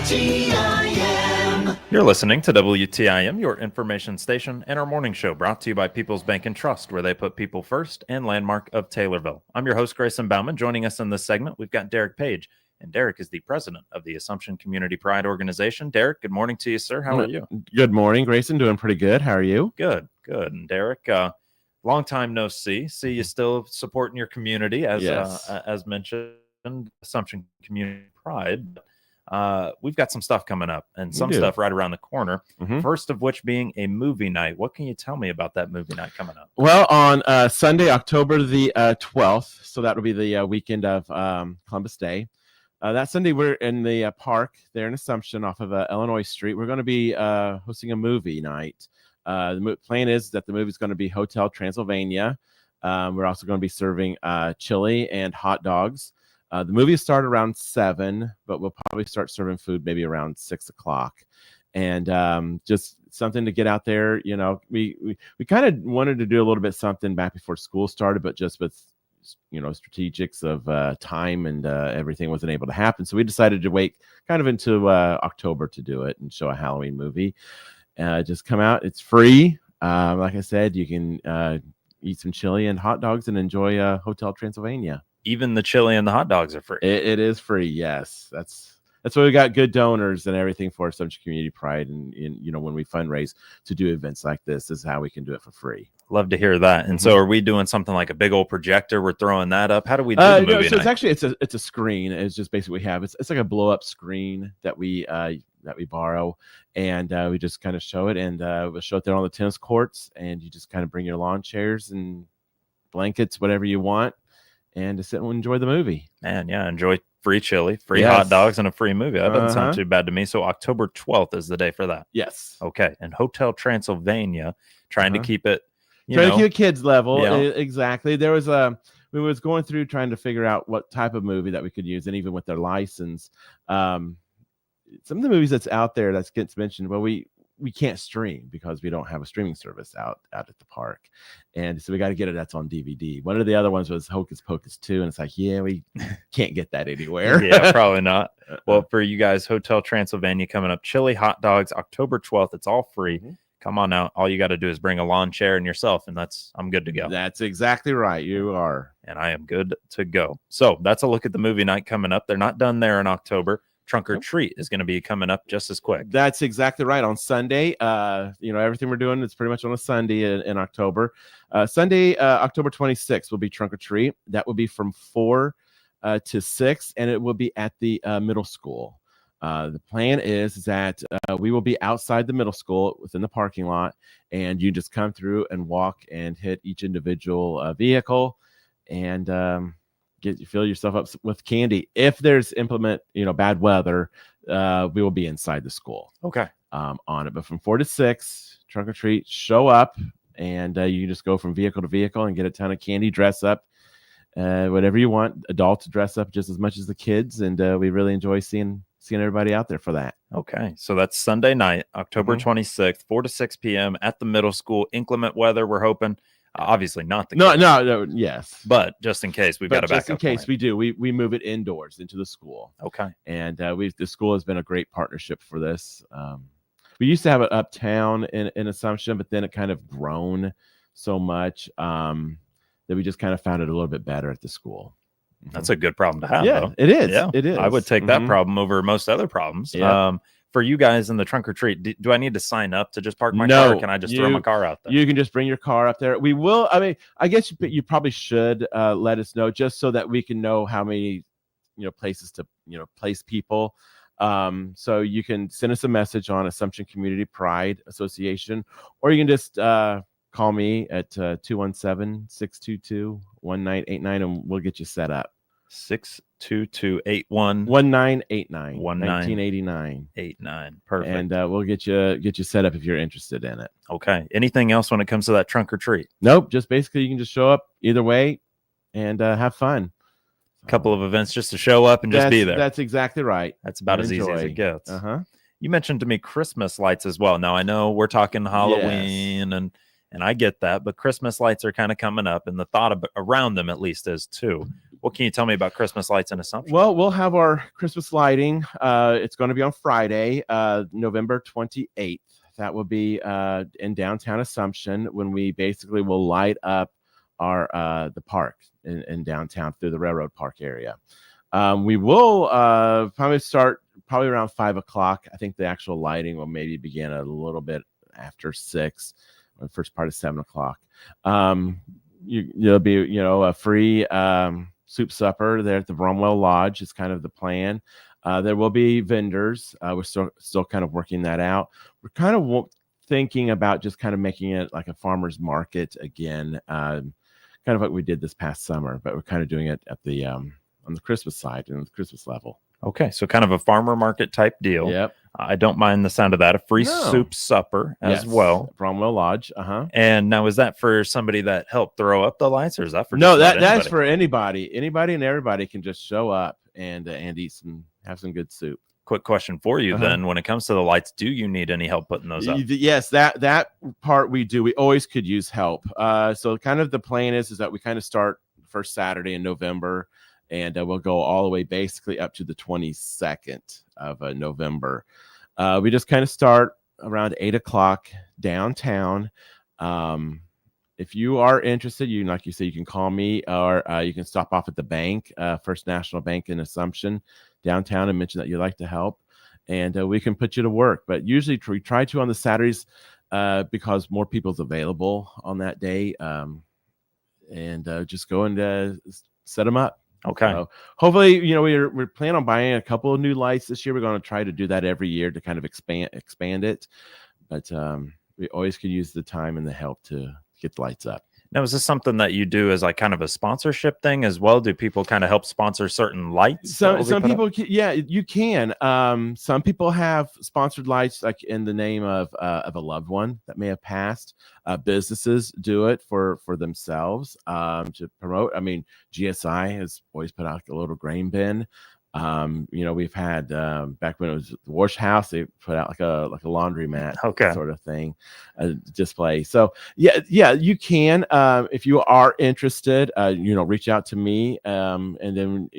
WTIM. You're listening to WTIM, your information station, and our morning show brought to you by People's Bank and Trust, where they put people first, and Landmark of Taylorville. I'm your host, Grayson Bauman. Joining us in this segment, we've got Derek Page, and Derek is the president of the Assumption Community Pride Organization. Derek, good morning to you, sir. How are you? Good morning, Grayson. Doing pretty good. How are you? Good. And Derek, long time no see. See you still supporting your community, as mentioned, Assumption Community Pride. We've got some stuff coming up and some stuff right around the corner. First of which being a movie night. What can you tell me about that movie night coming up? Well, on Sunday, October the 12th, so that will be the weekend of Columbus Day. That Sunday, we're in the park there in Assumption off of Illinois Street. We're going to be hosting a movie night. The plan is that the movie is going to be Hotel Transylvania. We're also going to be serving chili and hot dogs. The movie started around 7, but we'll probably start serving food maybe around 6 o'clock. And just something to get out there. You know, we kind of wanted to do a little bit something back before school started, but just with, strategics of time and everything wasn't able to happen. So we decided to wait kind of into October to do it and show a Halloween movie. Just come out. It's free. Like I said, you can eat some chili and hot dogs and enjoy Hotel Transylvania. Even the chili and the hot dogs are free. It is free, yes. That's why we got good donors and everything for Assumption Community Pride. And when we fundraise to do events like this is how we can do it for free. Love to hear that. And so, are we doing something like a big old projector? We're throwing that up. How do we do the movie so night? It's a screen. It's just basically it's like a blow up screen that we borrow, and we just kind of show it, and we'll show it there on the tennis courts, and you just kind of bring your lawn chairs and blankets, whatever you want, and to sit and enjoy the movie. Man, yeah, enjoy free chili, free hot dogs, and a free movie. That doesn't sound too bad to me. So October 12th is the day for that. Yes. Okay. And Hotel Transylvania, trying to keep it, trying to keep it kids level. Yeah. Exactly. There was we was going through trying to figure out what type of movie that we could use, and even with their license, some of the movies that's out there that gets mentioned, well, we can't stream because we don't have a streaming service out at the park. And so we got to get it. That's on DVD. One of the other ones was Hocus Pocus 2. And it's like, yeah, we can't get that anywhere. Yeah, probably not. Well, for you guys, Hotel Transylvania coming up, chili, hot dogs, October 12th. It's all free. Come on out. All you got to do is bring a lawn chair and yourself, and I'm good to go. That's exactly right. You are. And I am good to go. So that's a look at the movie night coming up. They're not done there in October. Trunk or Treat is going to be coming up just as quick. That's exactly right. On Sunday, everything we're doing is pretty much on a Sunday in October. Sunday, October 26th will be Trunk or Treat. That will be from 4 to 6, and it will be at the middle school. The plan is that we will be outside the middle school within the parking lot, and you just come through and walk and hit each individual vehicle, and fill yourself up with candy. If there's bad weather, we will be inside the school. Okay. On it. But from 4 to 6, Trunk or Treat, show up, and you can just go from vehicle to vehicle and get a ton of candy, dress up, whatever you want. Adults dress up just as much as the kids, and we really enjoy seeing everybody out there for that. Okay. So that's Sunday night, October 26th, 4 to 6 p.m. at the middle school. Inclement weather, we're hoping. Obviously not the case. No, yes. But just in case, we've got a backup just in case we do. We move it indoors into the school. Okay. And the school has been a great partnership for this. We used to have it uptown in Assumption, but then it kind of grown so much that we just kind of found it a little bit better at the school. That's a good problem to have, though. It is. Yeah. It is. I would take that problem over most other problems. Yeah. For you guys in the Trunk or Treat, do I need to sign up to just park my car, or can I just throw my car out there? You can just bring your car up there. We will. I mean, I guess you probably should let us know, just so that we can know how many places to place people. So you can send us a message on Assumption Community Pride Association, or you can just call me at 217-622-1989, and we'll get you set up. 622-81 1989 1989. Perfect. And we'll get you set up if you're interested in it. Okay. Anything else when it comes to that Trunk or Treat? Nope. Just basically you can just show up either way and have fun. A couple of events just to show up and just be there. That's exactly right. That's about as easy as it gets. You mentioned to me Christmas lights as well. Now I know we're talking Halloween and I get that, but Christmas lights are kind of coming up, and the thought around them at least is too. What can you tell me about Christmas lights in Assumption? Well, we'll have our Christmas lighting. It's going to be on Friday, November 28th. That will be in downtown Assumption, when we basically will light up our the park in downtown through the Railroad Park area. We will probably start around 5 o'clock. I think the actual lighting will maybe begin a little bit after 6, or the first part of 7 o'clock. You'll be, a free soup supper there at the Bromwell Lodge is kind of the plan. There will be vendors. We're still kind of working that out. We're kind of thinking about just kind of making it like a farmer's market again, kind of what we did this past summer, but we're kind of doing it at the on the Christmas side and the Christmas level. Okay, so kind of a farmer market type deal. Yep. I don't mind the sound of that. A free soup supper as well. Bromwell Lodge. And now, is that for somebody that helped throw up the lights, or is that for that's for anybody. Anybody and everybody can just show up and eat have some good soup. Quick question for you then: when it comes to the lights, do you need any help putting those up? Yes, that part we do. We always could use help. So kind of the plan is that we kind of start first Saturday in November. And we'll go all the way basically up to the 22nd of November. We just kind of start around 8 o'clock downtown. If you are interested, like you said, you can call me, or you can stop off at the bank, First National Bank in Assumption downtown, and mention that you'd like to help. And we can put you to work. But usually we try to on the Saturdays because more people's available on that day. And just go and set them up. Okay. So hopefully, we're planning on buying a couple of new lights this year. We're going to try to do that every year to kind of expand it. But we always could use the time and the help to get the lights up. Now, is this something that you do as like kind of a sponsorship thing as well? Do people kind of help sponsor certain lights? Some people, you can. Some people have sponsored lights like in the name of a loved one that may have passed. Businesses do it for themselves to promote. I mean, GSI has always put out a little grain bin. We've had back when it was the wash house, they put out like a laundromat sort of thing, display. So yeah, you can if you are interested, reach out to me, and then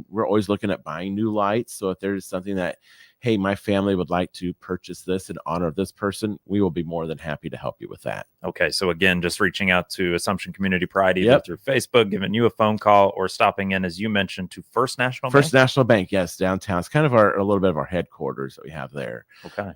we're always looking at buying new lights. So if there's something that, hey, my family would like to purchase this in honor of this person, we will be more than happy to help you with that. Okay, so again, just reaching out to Assumption Community Pride, either through Facebook, giving you a phone call, or stopping in, as you mentioned, to First National Bank? National Bank, yes, downtown. It's kind of a little bit of our headquarters that we have there. Okay.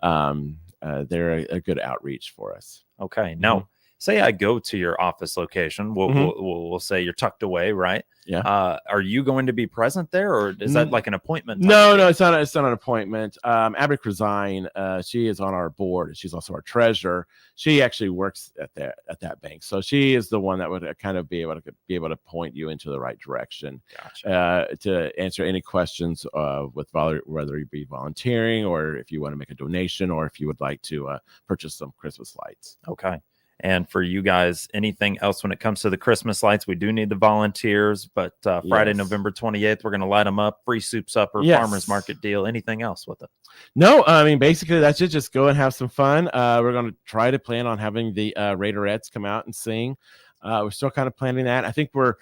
They're a good outreach for us. Okay. Now, say I go to your office location. We'll say you're tucked away, right? Yeah. Are you going to be present there, or is that like an appointment? No, it's not. It's not an appointment. Abby Krazine, she is on our board. She's also our treasurer. She actually works at that bank, so she is the one that would kind of be able to point you into the right direction. Gotcha. To answer any questions with whether you be volunteering, or if you want to make a donation, or if you would like to purchase some Christmas lights. Okay. And for you guys, anything else when it comes to the Christmas lights? We do need the volunteers, but Friday, November 28th, we're going to light them up. Free soup supper, farmers market deal. Anything else with it? No, I mean, basically that's it. Just go and have some fun. We're going to try to plan on having the Raiderettes come out and sing. We're still kind of planning that. I think we're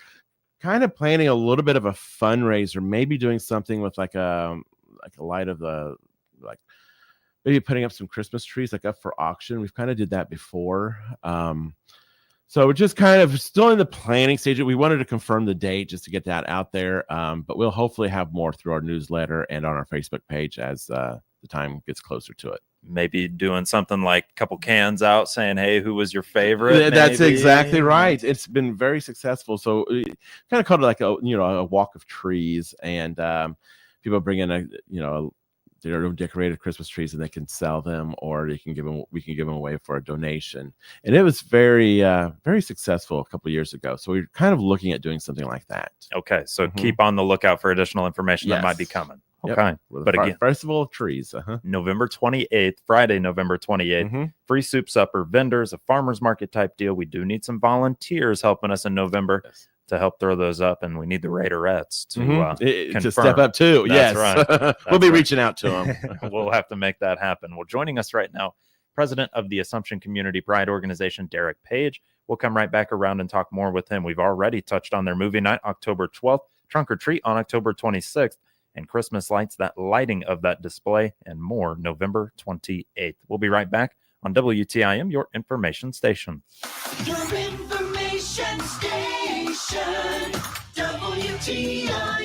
kind of planning a little bit of a fundraiser, maybe doing something with like a light of the maybe putting up some Christmas trees like up for auction. We've kind of did that before. So we're just kind of still in the planning stage. We wanted to confirm the date just to get that out there. But we'll hopefully have more through our newsletter and on our Facebook page as the time gets closer to it. Maybe doing something like a couple cans out saying, hey, who was your favorite? That's exactly right. It's been very successful. So we kind of called it like a walk of trees, and people bring in their decorated Christmas trees, and they can sell them, or we can give them away for a donation. And it was very, very successful a couple of years ago. So we're kind of looking at doing something like that. Okay. So keep on the lookout for additional information that might be coming. Okay. But again, Festival of Trees. November 28th, Friday, November 28th, free soup supper, vendors, a farmer's market type deal. We do need some volunteers helping us in November. To help throw those up, and we need the Raiderettes to step up too. That's yes, right. We'll be reaching out to them. We'll have to make that happen. Well, joining us right now, President of the Assumption Community Pride Organization, Derek Page. We'll come right back around and talk more with him. We've already touched on their movie night, October 12th. trunk or treat on October 26th, and Christmas lights, that lighting of that display, and more November 28th. We'll be right back on WTIM, your information station. Your information station, WTIM.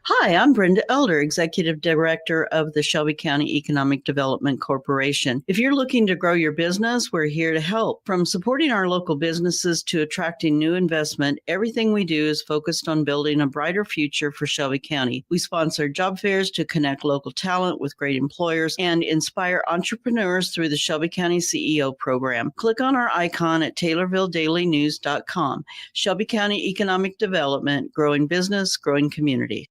Hi, I'm Brenda Elder, Executive Director of the Shelby County Economic Development Corporation. If you're looking to grow your business, we're here to help. From supporting our local businesses to attracting new investment, everything we do is focused on building a brighter future for Shelby County. We sponsor job fairs to connect local talent with great employers and inspire entrepreneurs through the Shelby County CEO program. Click on our icon at TaylorvilleDailyNews.com. Shelby County Economic Development, growing business, growing community.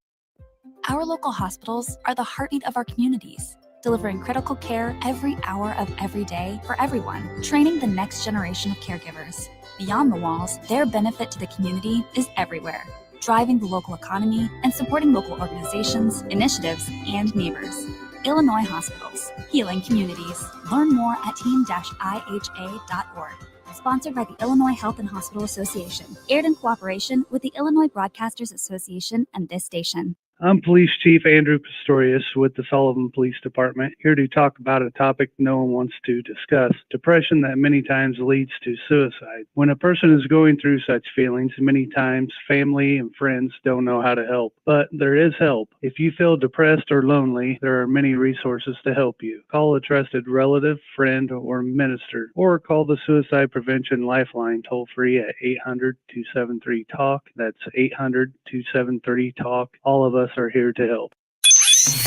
Our local hospitals are the heartbeat of our communities, delivering critical care every hour of every day for everyone, training the next generation of caregivers. Beyond the walls, their benefit to the community is everywhere, driving the local economy and supporting local organizations, initiatives, and neighbors. Illinois Hospitals, healing communities. Learn more at team-iha.org. Sponsored by the Illinois Health and Hospital Association. Aired in cooperation with the Illinois Broadcasters Association and this station. I'm Police Chief Andrew Pistorius with the Sullivan Police Department, here to talk about a topic no one wants to discuss, depression that many times leads to suicide. When a person is going through such feelings, many times family and friends don't know how to help. But there is help. If you feel depressed or lonely, there are many resources to help you. Call a trusted relative, friend, or minister, or call the Suicide Prevention Lifeline toll-free at 800-273-TALK. That's 800-273-TALK. All of us are here to help.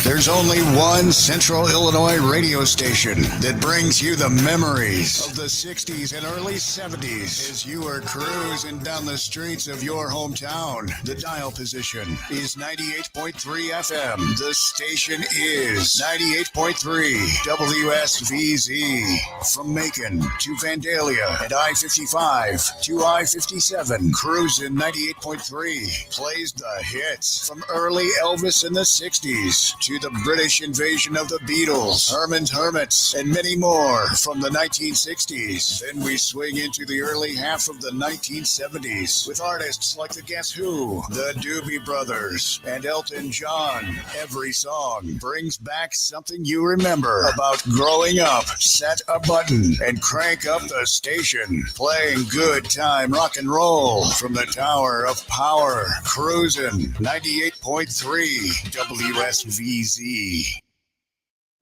There's only one Central Illinois radio station that brings you the memories of the 60s and early 70s as you are cruising down the streets of your hometown. The dial position is 98.3 FM. The station is 98.3 WSVZ. From Macon to Vandalia and I-55 to I-57, cruising 98.3 plays the hits from early Elvis in the 60s to the British invasion of the Beatles, Herman's Hermits, and many more from the 1960s. Then we swing into the early half of the 1970s with artists like the Guess Who, the Doobie Brothers, and Elton John. Every song brings back something you remember about growing up. Set a button and crank up the station, playing good time rock and roll from the Tower of Power, cruising 98.3 WSVZ.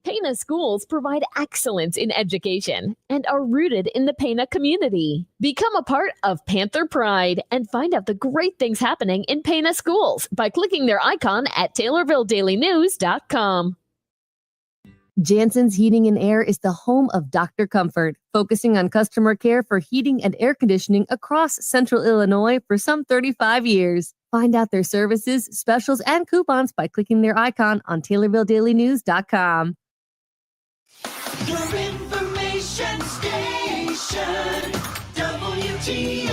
Pana schools provide excellence in education and are rooted in the Pana community. Become a part of Panther Pride and find out the great things happening in Pana schools by clicking their icon at TaylorvilleDailyNews.com. Jansen's Heating and Air is the home of Dr. Comfort, focusing on customer care for heating and air conditioning across Central Illinois for some 35 years. Find out their services, specials, and coupons by clicking their icon on TaylorvilleDailyNews.com. Your information station, WTIM.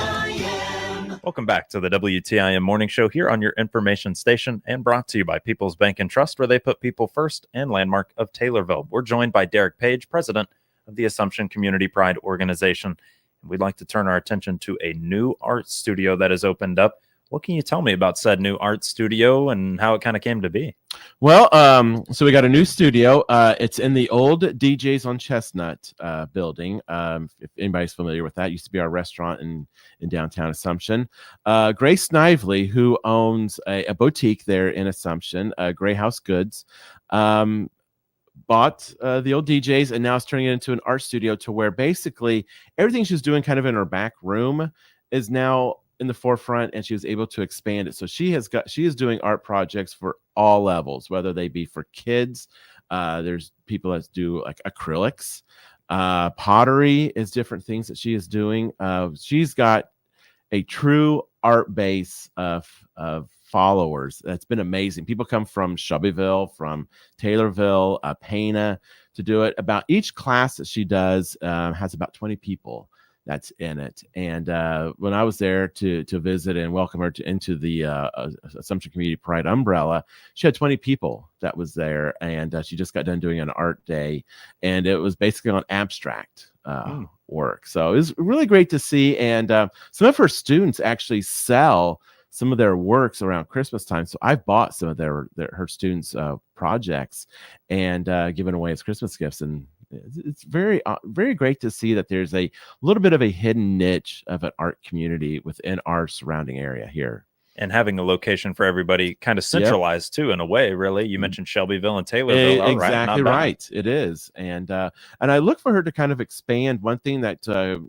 Welcome back to the WTIM Morning Show here on your information station, and brought to you by People's Bank and Trust, where they put people first, and Landmark of Taylorville. We're joined by Derek Page, president of the Assumption Community Pride Organization. And we'd like to turn our attention to a new art studio that has opened up. What can you tell me about said new art studio and how it kind of came to be? Well, so we got a new studio. It's in the old DJs on Chestnut building. If anybody's familiar with that, it used to be our restaurant in downtown Assumption. Grace Snively, who owns a boutique there in Assumption, Gray House Goods, bought the old DJs and now is turning it into an art studio to where basically everything she's doing kind of in her back room is now in the forefront, and she was able to expand it. So she is doing art projects for all levels, whether they be for kids. There's people that do like acrylics, pottery is different things that she is doing. She's got a true art base of followers. That's been amazing. People come from Shelbyville, from Taylorville, Pana to do it. About each class that she does has about 20 people that's in it. And when I was there to visit and welcome her into the Assumption Community Pride umbrella, she had 20 people that was there, and she just got done doing an art day, and it was basically on abstract work. So it was really great to see. And some of her students actually sell some of their works around Christmas time. So I've bought some of her students' projects and given away as Christmas gifts. And it's very, very great to see that there's a little bit of a hidden niche of an art community within our surrounding area here. And having a location for everybody kind of centralized too, in a way, really. You mentioned Shelbyville and Taylorville. Exactly right. It is. And I look for her to kind of expand. One thing that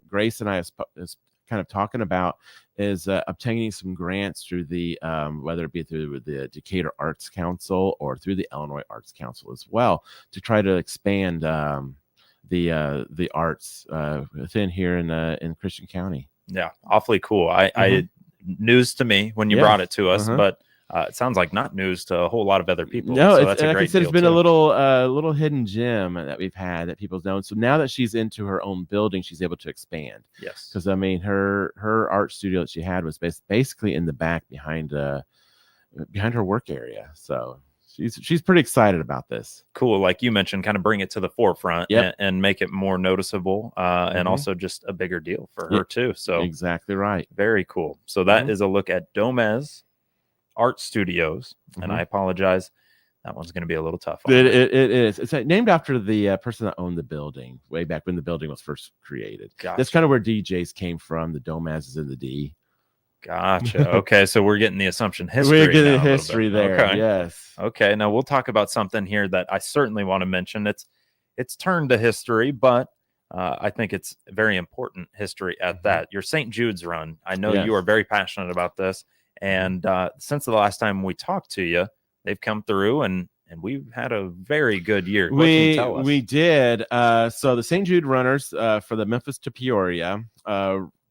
Grace and I is kind of talking about is obtaining some grants through the whether it be through the Decatur Arts Council or through the Illinois Arts Council as well, to try to expand the arts within here in Christian County. Yeah, awfully cool. I news to me when you brought it to us, but it sounds like not news to a whole lot of other people. No, so that's a like great I said, deal it's been too. a little hidden gem that we've had that people's known. So now that she's into her own building, she's able to expand. Yes, because I mean, her art studio that she had was basically in the back behind her work area. So she's pretty excited about this. Cool. Like you mentioned, kind of bring it to the forefront and make it more noticeable, and also just a bigger deal for her too. So exactly right. Very cool. So that is a look at Domez Art Studios, and I apologize, that one's going to be a little tough. It is. It's named after the person that owned the building way back when the building was first created. Gotcha. That's kind of where DJs came from. The Domez is in the D. Gotcha. Okay, so we're getting the Assumption history. We're getting history there. Okay. Yes. Okay. Now we'll talk about something here that I certainly want to mention. It's turned to history, but I think it's very important history at that. Your St. Jude's run. I know you are very passionate about this, and since the last time we talked to you, they've come through and we've had a very good year. What can you tell us? We did. So the St. Jude runners for the Memphis to Peoria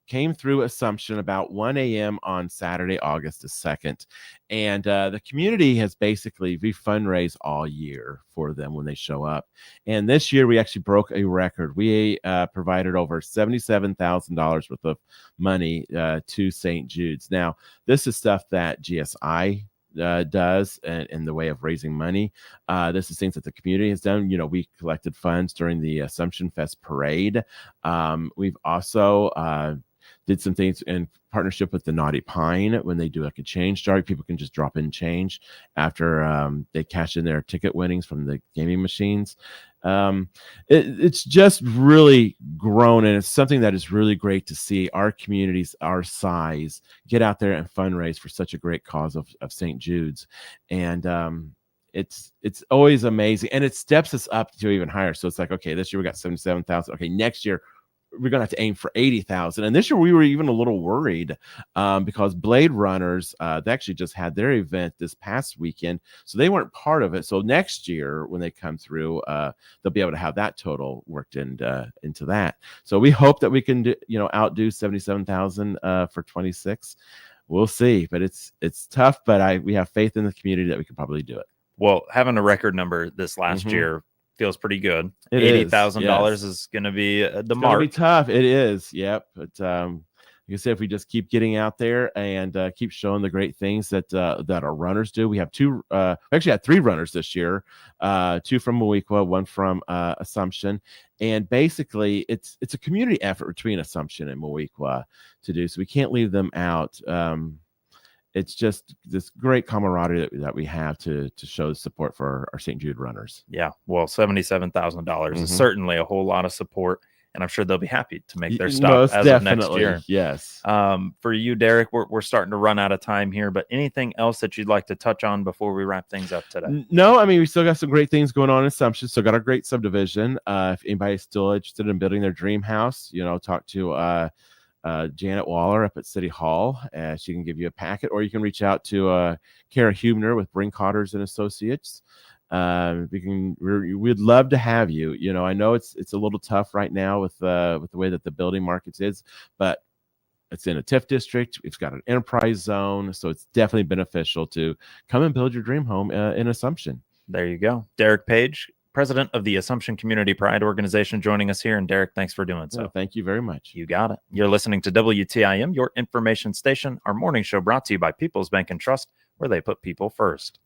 came through Assumption about 1 a.m. on Saturday, August the 2nd. And the community has basically, we fundraise all year for them when they show up. And this year we actually broke a record. We provided over $77,000 worth of money to St. Jude's. Now, this is stuff that GSI does in the way of raising money. This is things that the community has done. You know, we collected funds during the Assumption Fest parade. We've also did some things in partnership with the Naughty Pine when they do like a change jar. People can just drop in change after they cash in their ticket winnings from the gaming machines. It's just really grown, and it's something that is really great to see our communities our size get out there and fundraise for such a great cause of St. Jude's. And it's always amazing, and it steps us up to even higher. So it's like, okay, this year we got 77,000. Okay, next year we're gonna have to aim for 80,000. And this year we were even a little worried because Blade Runners they actually just had their event this past weekend, so they weren't part of it. So next year when they come through, they'll be able to have that total worked into that. So we hope that we can outdo 77,000 for 26. We'll see, but it's tough. But we have faith in the community that we can probably do it. Well, having a record number this last year feels pretty good. $80,000 is going to be the mark. It'll be tough. It is. Yep. But like I said, if we just keep getting out there and keep showing the great things that our runners do. We have we actually had 3 runners this year, 2 from Moweaqua, 1 from Assumption. And basically it's a community effort between Assumption and Moweaqua to do. So we can't leave them out. It's just this great camaraderie that we have to show the support for our St. Jude runners. Yeah, well, $77,000 is certainly a whole lot of support, and I'm sure they'll be happy to make their stop as of next year. Yes. For you, Derek, we're starting to run out of time here, but anything else that you'd like to touch on before we wrap things up today? No, I mean, we still got some great things going on in Assumption. Still got our great subdivision. If anybody's still interested in building their dream house, talk to Janet Waller up at City Hall. She can give you a packet, or you can reach out to Kara Hubner with Brinkhotters and Associates. We'd love to have you. I know it's a little tough right now with the way that the building markets is, but it's in a TIF district. It's got an enterprise zone, so it's definitely beneficial to come and build your dream home in Assumption. There you go. Derek Page, president of the Assumption Community Pride Organization, joining us here. And Derek, thanks for doing so. Thank you very much. You got it. You're listening to WTIM, your information station. Our morning show brought to you by People's Bank and Trust, where they put people first.